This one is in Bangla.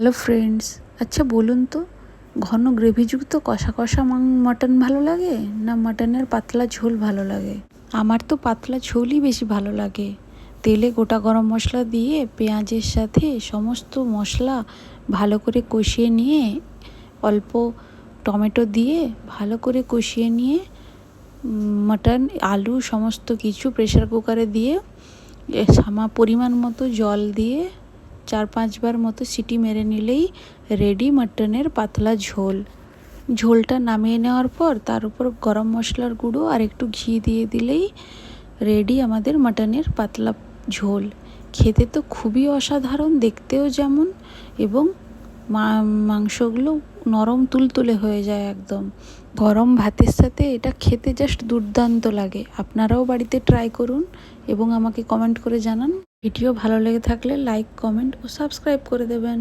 হ্যালো ফ্রেন্ডস, আচ্ছা বলুন তো, ঘন গ্রেভিযুক্ত কষা কষা মাটন ভালো লাগে না মাটনের পাতলা ঝোল ভালো লাগে? আমার তো পাতলা ঝোলই বেশি ভালো লাগে। তেলে গোটা গরম মশলা দিয়ে পেঁয়াজের সাথে সমস্ত মশলা ভালো করে কষিয়ে নিয়ে, অল্প টমেটো দিয়ে ভালো করে কষিয়ে নিয়ে মাটন আলু সমস্ত কিছু প্রেসার কুকারে দিয়ে পরিমাণ মতো জল দিয়ে 4-5 বার মতো সিটি মেরে নিলেই রেডি মাটনের পাতলা ঝোল। ঝোলটা নামিয়ে নেওয়ার পর তার উপর গরম মশলার গুঁড়ো আর একটু ঘি দিয়ে দিলেই রেডি আমাদের মাটনের পাতলা ঝোল। খেতে তো খুবই অসাধারণ, দেখতেও যেমন, এবং মাংসগুলো নরম তুলতুলে হয়ে যায় একদম। গরম ভাতের সাথে এটা খেতে জাস্ট দুর্দান্ত লাগে। আপনারাও বাড়িতে ট্রাই করুন এবং আমাকে কমেন্ট করে জানান। ভিডিও ভালো লেগে থাকলে লাইক, কমেন্ট ও সাবস্ক্রাইব করে দেবেন।